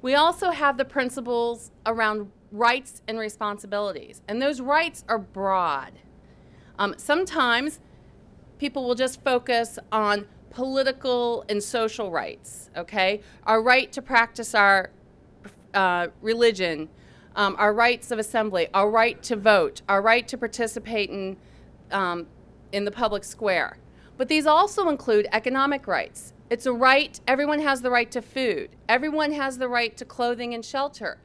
We also have the principles around rights and responsibilities, and those rights are broad. Sometimes people will just focus on political and social rights, okay? Our right to practice our religion, our rights of assembly, our right to vote, our right to participate in the public square. But these also include economic rights. It's a right, everyone has the right to food. Everyone has the right to clothing and shelter.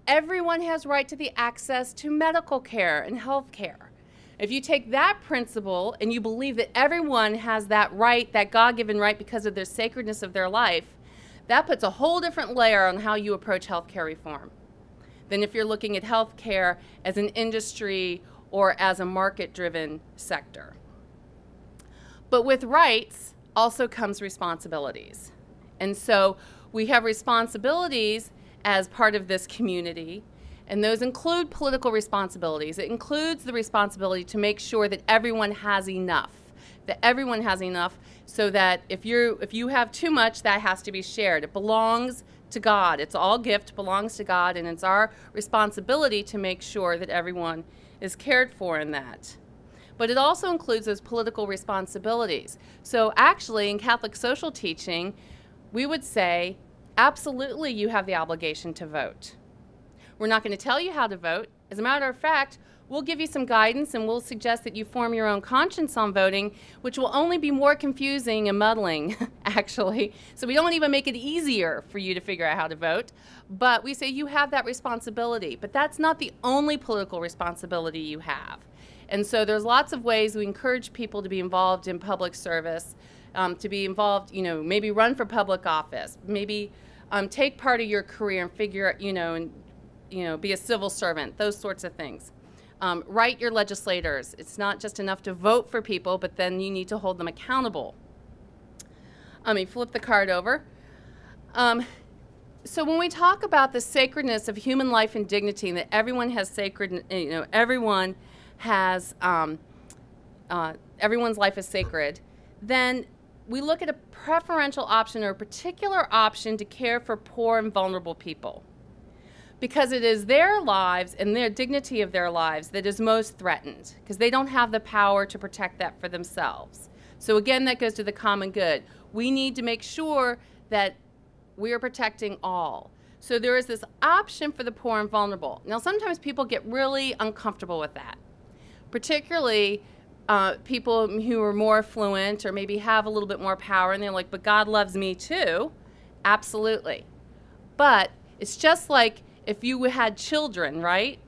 Everyone has right to the access to medical care and health care. If you take that principle and you believe that everyone has that right, that God-given right because of their sacredness of their life, that puts a whole different layer on how you approach healthcare reform than if you're looking at healthcare as an industry or as a market-driven sector. But with rights also comes responsibilities. And so we have responsibilities as part of this community, and those include political responsibilities. It includes the responsibility to make sure that everyone has enough, so that if you have too much, that has to be shared. It belongs to God. It's all gift, belongs to God, and it's our responsibility to make sure that everyone is cared for in that. But it also includes those political responsibilities. So actually, in Catholic social teaching, we would say, absolutely, you have the obligation to vote. We're not going to tell you how to vote. As a matter of fact, we'll give you some guidance and we'll suggest that you form your own conscience on voting, which will only be more confusing and muddling, actually. So we don't even make it easier for you to figure out how to vote. But we say you have that responsibility. But that's not the only political responsibility you have. And so there's lots of ways we encourage people to be involved in public service, to be involved, maybe run for public office, maybe take part of your career and figure out, be a civil servant, those sorts of things. Write your legislators. It's not just enough to vote for people, but then you need to hold them accountable. Let me flip the card over. So when we talk about the sacredness of human life and dignity, and that everyone has everyone has, everyone's life is sacred, then we look at a preferential option or a particular option to care for poor and vulnerable people, because it is their lives and their dignity of their lives that is most threatened, because they don't have the power to protect that for themselves. So again, that goes to the common good. We need to make sure that we are protecting all. So there is this option for the poor and vulnerable. Now sometimes people get really uncomfortable with that, particularly people who are more affluent or maybe have a little bit more power, and they're like, but God loves me too. Absolutely. But it's just like if you had children, right?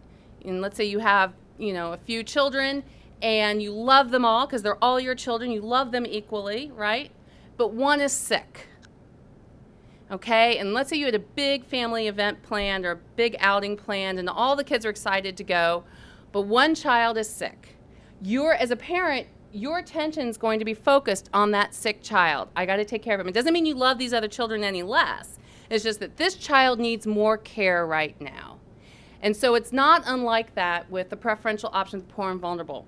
And let's say you have, a few children and you love them all because they're all your children. You love them equally, right? But one is sick. Okay? And let's say you had a big family event planned or a big outing planned and all the kids are excited to go, but one child is sick. As a parent, your attention is going to be focused on that sick child. I got to take care of him. It doesn't mean you love these other children any less. It's just that this child needs more care right now. And so it's not unlike that with the preferential option of the poor and vulnerable.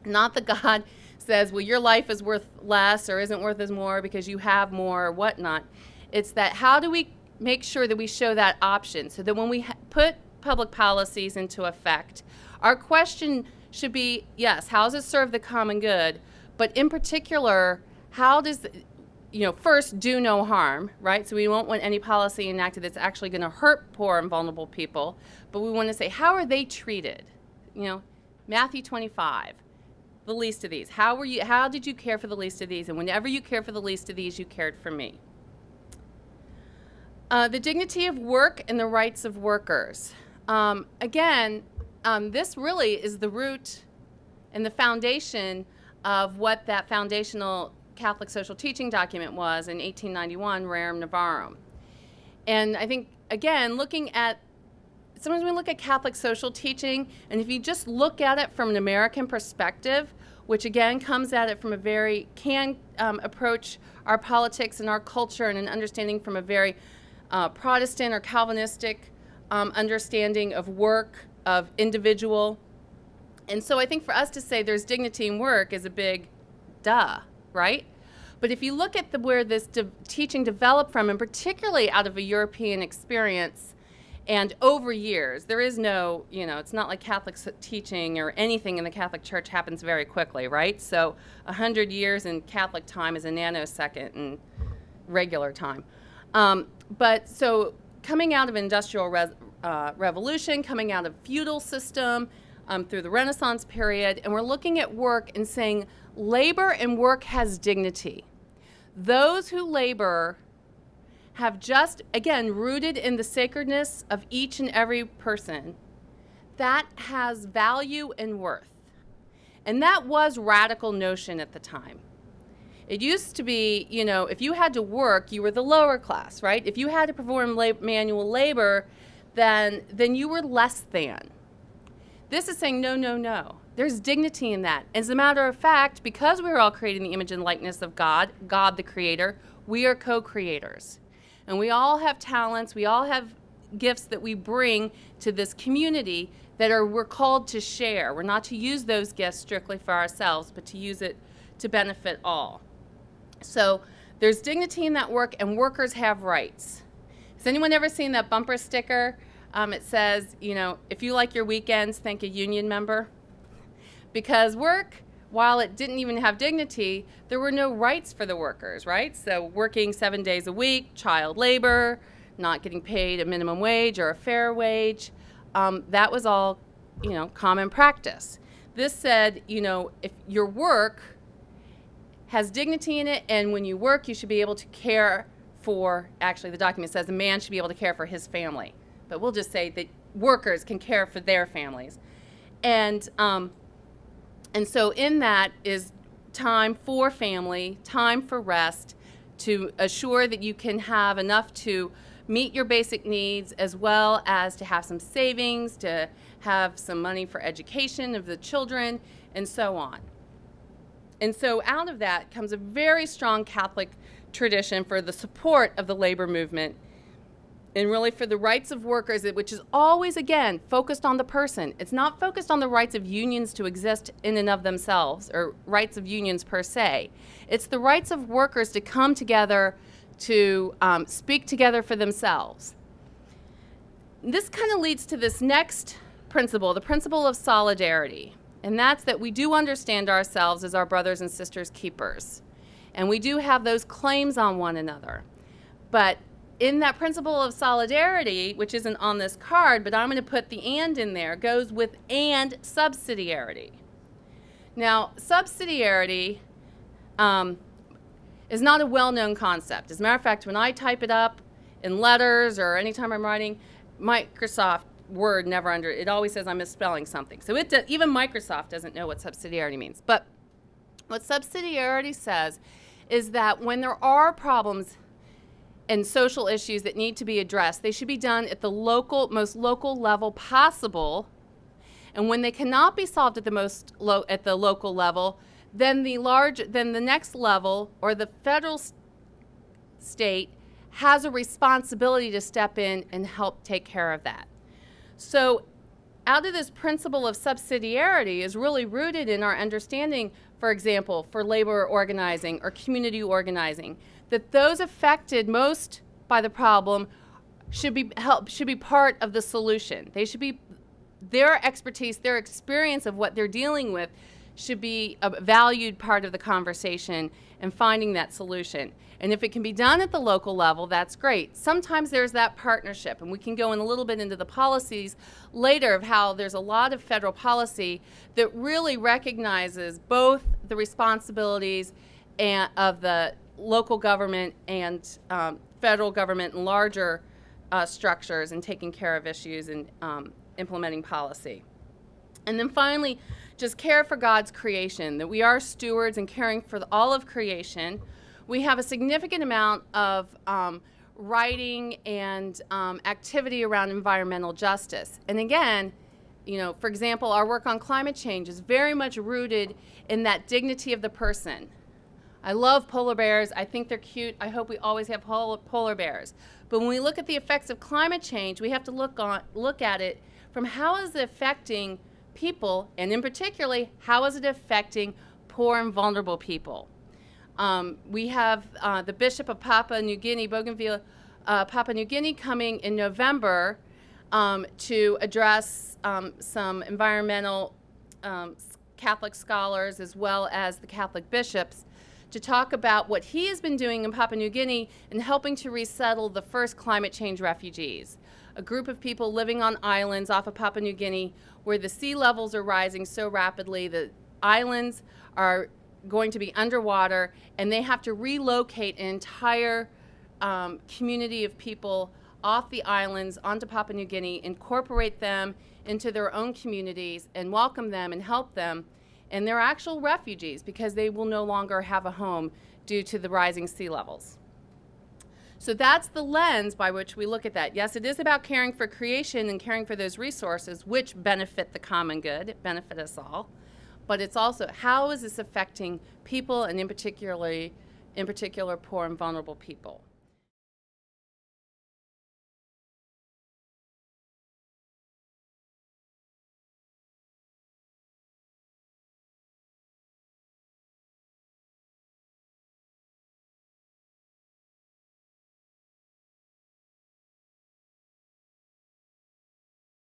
Not that God says, well, your life is worth less or isn't worth as more because you have more or whatnot. It's that how do we make sure that we show that option so that when we put public policies into effect, our question should be, yes, how does it serve the common good? But in particular, how does, first, do no harm, right? So we won't want any policy enacted that's actually going to hurt poor and vulnerable people. But we want to say, how are they treated? Matthew 25, the least of these. How did you care for the least of these? And whenever you care for the least of these, you cared for me. The dignity of work and the rights of workers. This really is the root and the foundation of what that foundational Catholic social teaching document was in 1891, Rerum Novarum. And I think, again, sometimes we look at Catholic social teaching, and if you just look at it from an American perspective, which again comes at it from can approach our politics and our culture and an understanding from a very Protestant or Calvinistic understanding of work, of individual. And so I think for us to say there's dignity in work is a big duh, right? But if you look at where this teaching developed from, and particularly out of a European experience, and over years, there is no, it's not like Catholic teaching or anything in the Catholic Church happens very quickly, right? So 100 years in Catholic time is a nanosecond in regular time. But so coming out of Industrial Revolution, coming out of feudal system, through the Renaissance period, and we're looking at work and saying labor and work has dignity. Those who labor have just, again, rooted in the sacredness of each and every person, that has value and worth. And that was radical notion at the time. It used to be, if you had to work, you were the lower class, right? If you had to perform manual labor, then you were less than. This is saying, no, no, no. There's dignity in that. As a matter of fact, because we're all created in the image and likeness of God, God the Creator, we are co-creators. And we all have talents, we all have gifts that we bring to this community that we're called to share. We're not to use those gifts strictly for ourselves, but to use it to benefit all. So there's dignity in that work, and workers have rights. Has anyone ever seen that bumper sticker? It says, if you like your weekends, thank a union member. Because work, while it didn't even have dignity, there were no rights for the workers, right? So working 7 days a week, child labor, not getting paid a minimum wage or a fair wage, that was all, common practice. This said, if your work has dignity in it, and when you work, you should be able to care for, actually the document says a man should be able to care for his family. But we'll just say that workers can care for their families. And so in that is time for family, time for rest, to assure that you can have enough to meet your basic needs, as well as to have some savings, to have some money for education of the children, and so on. And so out of that comes a very strong Catholic tradition for the support of the labor movement, and really for the rights of workers, which is always, again, focused on the person. It's not focused on the rights of unions to exist in and of themselves, or rights of unions per se. It's the rights of workers to come together, to speak together for themselves. This kind of leads to this next principle, the principle of solidarity. And that's that we do understand ourselves as our brothers and sisters keepers. And we do have those claims on one another. But in that principle of solidarity, which isn't on this card, but I'm going to put the and in there, goes with and subsidiarity. Now, subsidiarity is not a well-known concept. As a matter of fact, when I type it up in letters or anytime I'm writing, Microsoft Word it always says I'm misspelling something. So even Microsoft doesn't know what subsidiarity means. But what subsidiarity says is that when there are problems and social issues that need to be addressed, they should be done at the most local level possible. And when they cannot be solved at the local level, then the next level, or the federal state, has a responsibility to step in and help take care of that. So out of this principle of subsidiarity is really rooted in our understanding, for example, for labor organizing or community organizing, that those affected most by the problem should be part of the solution. They should be, their expertise, their experience of what they're dealing with should be a valued part of the conversation and finding that solution. And if it can be done at the local level, that's great. Sometimes there's that partnership, and we can go in a little bit into the policies later of how there's a lot of federal policy that really recognizes both the responsibilities of the local government and federal government and larger structures in taking care of issues and implementing policy. And then finally, just care for God's creation, that we are stewards and caring for all of creation. We have a significant amount of writing and activity around environmental justice. And again, for example, our work on climate change is very much rooted in that dignity of the person. I love polar bears. I think they're cute. I hope we always have polar bears. But when we look at the effects of climate change, we have to look at it from how is it affecting people, and in particular, how is it affecting poor and vulnerable people? We have the Bishop of Papua New Guinea, Bougainville, Papua New Guinea, coming in November to address some environmental Catholic scholars as well as the Catholic bishops to talk about what he has been doing in Papua New Guinea in helping to resettle the first climate change refugees, a group of people living on islands off of Papua New Guinea where the sea levels are rising so rapidly the islands are going to be underwater, and they have to relocate an entire community of people off the islands onto Papua New Guinea, incorporate them into their own communities, and welcome them and help them. And they're actual refugees because they will no longer have a home due to the rising sea levels. So that's the lens by which we look at that. Yes, it is about caring for creation and caring for those resources which benefit the common good, benefit us all. But it's also, how is this affecting people, and in particular poor and vulnerable people?